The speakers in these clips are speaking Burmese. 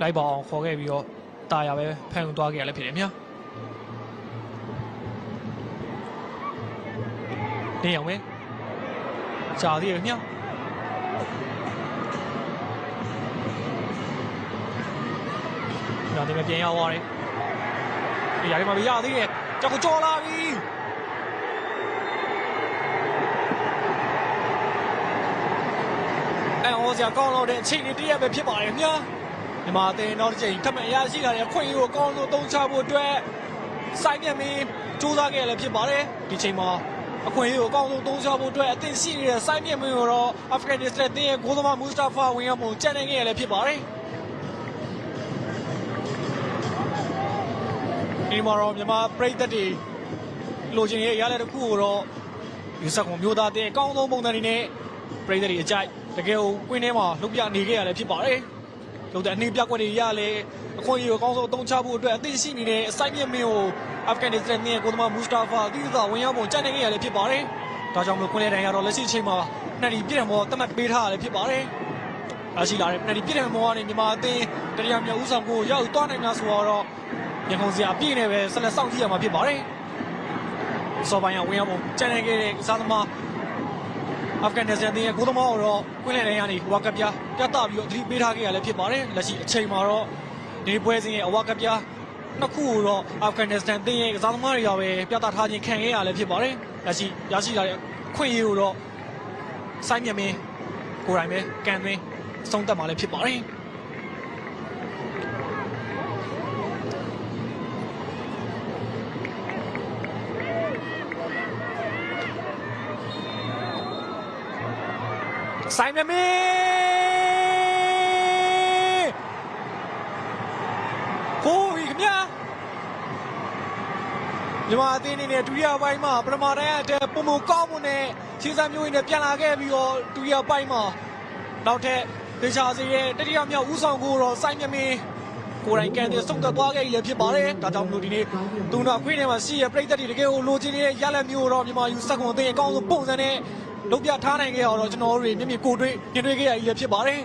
လိုက်ပါအောင်ခေါ်ခဲ့ပြီးတော့တာယာပဲဖန်သွားခဲ့ရလဲဖြစ်တယ်မြာနေအောင်ပဲကြာသေးတယ်မြာညာတင်ပြန်ရောက်သွားတယ်ဒီရာဒီမှာမရသေးတယ်ကြောက်ကြော်လာပြီအော်စရာကောင်းလို့တဲ့အချိန်လေးတရက်ပဲဖြစ်ပါတယ်မြာဒီမှာတင်တော့တစ်ချိန်ထပ်မံအရရှိလာတဲ့အခွင့်အရေးကိုအကောင်းဆုံးသုံးချဖို့အတွက်စိုင်းမြမင်းစူးစမ်းခဲ့ရလဲဖြစ်ပါတယ်ဒီချိန်မှာအခွင့်အရေးကိုအကောင်းဆုံးသုံးချဖို့အတွက်အသင့်ရှိနေတဲ့စိုင်းမြမင်းကိုတော့အာဖဂန်နစ္စတန်ရဲ့ဂိုးသမားမူစတာဖာဝင်ရောက်မှုကြံ့နေခဲ့ရလဲဖြစ်ပါတယ်ဒီမှာတော့မြန်မာပရိသတ်တွေလိုချင်ရဲ့ရတဲ့တစ်ခုကိုတော့ယူဆကွန်မျိုးသားတဲ့အကောင်းဆုံးပုံစံတွေနဲ့ပရိသတ်တွေအကြိုက်တကယ်ကိုကွင်းထဲမှာလှုပ်ပြနေခဲ့ရလဲဖြစ်ပါတယ်လို့တဲ့အနည်းပြကွက်တွေရလဲအခွင့်အရေးကိုအကောင်းဆုံးအသုံးချဖို့အတွက်အသင့်ရှိနေတဲ့အစိုက်မြင့်မင်းကိုအာဖဂန်နစ္စတန်ရဲ့ကိုယ်သမားမူစတာဖာတိသာဝင်ရောက်ပုံကြံ့နေခဲ့ရလဲဖြစ်ပါတယ်ဒါကြောင့်မလို့ကွင်းလဲတန်းရတော့လက်ရှိအချိန်မှာနှစ်ဒီပြည့်တယ်မောတတ်မှတ်ပေးထားရလဲဖြစ်ပါတယ်အားရှိလာတဲ့နှစ်ဒီပြည့်တယ်မောကနေမြန်မာအသင်းတရားမြောက်ဦးဆောင်ကိုရောက်သွားနိုင်မှာဆိုတော့ရန်ကုန်စရာပြည့်နေပဲဆက်လက်စောင့်ကြည့်ရမှာဖြစ်ပါတယ်စောပိုင်းကဝင်ရောက်ပုံကြံ့နေခဲ့တဲ့စားသမားအာဖဂန်နစ္စတန်ရဲ့ကိုယ်သမားတော့ကွင်းလယ်တန်းကနေဝါကပြားပြတ်ပြီးတော့သတိပေးထားခဲ့ရလဲဖြစ်ပါတယ်လက်ရှိအချိန်မှာတော့ဒီပွဲစဉ်ရဲ့အဝါကပြားနှစ်ခုကိုတော့အာဖဂန်နစ္စတန်ရဲ့ကစားသမားတွေကပဲပြသထားခြင်းခံခဲ့ရလဲဖြစ်ပါတယ်လက်ရှိရရှိလာတဲ့ခွင့်ရကိုတော့စိုင်းမြမင်းကိုယ်တိုင်ပဲကန်သွင်းဆုံးသက်မှာလဲဖြစ်ပါတယ်စိုင်းမြမင်းဟိုးပြီခင်ဗျာမြန်မာအသင်းအနေနဲ့ဒုတိယပိုင်းမှာပထမတန်းအတက်ပုံမကောင်းမှုနဲ့ခြေစမ်းမျိုးရင်းနဲ့ပြန်လာခဲ့ပြီးတော့ဒုတိယပိုင်းမှာနောက်ထပ်ဒေချာစီရဲ့တတိယမြောက်ဦးဆောင်ကိုတော့စိုင်းမြမင်းကိုယ်တိုင်ကန်တဲ့ဆုံးသက်သွားခဲ့ရည်ဖြစ်ပါတယ်ဒါကြောင့်မလို့ဒီနေ့သူတို့ခွေးထဲမှာရှိရပြိသက်တွေတကယ်ကိုလိုချင်နေတဲ့ရလက်မျိုးတော့မြန်မာယူဆက်ကွန်အသင်းအကောင်းဆုံးပုံစံနဲ့လုံးပြထားနိုင်ခဲ့ရတော့ကျွန်တော်တို့တွေမျက်မြင်ကိုတွေ့မြင်တွေ့ခဲ့ရည်ဖြစ်ပါတယ်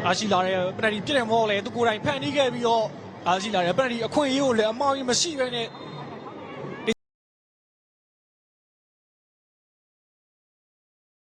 အားရှိလာတဲ့ပနတီပြည့်တယ်မောလဲသူကိုယ်တိုင်ဖန်တီးခဲ့ပြီးတော့အားရှိလာတဲ့ပနတီအခွင့်အရေးကိုလည်းအမောင်းကြီးမရှိဘဲနဲ့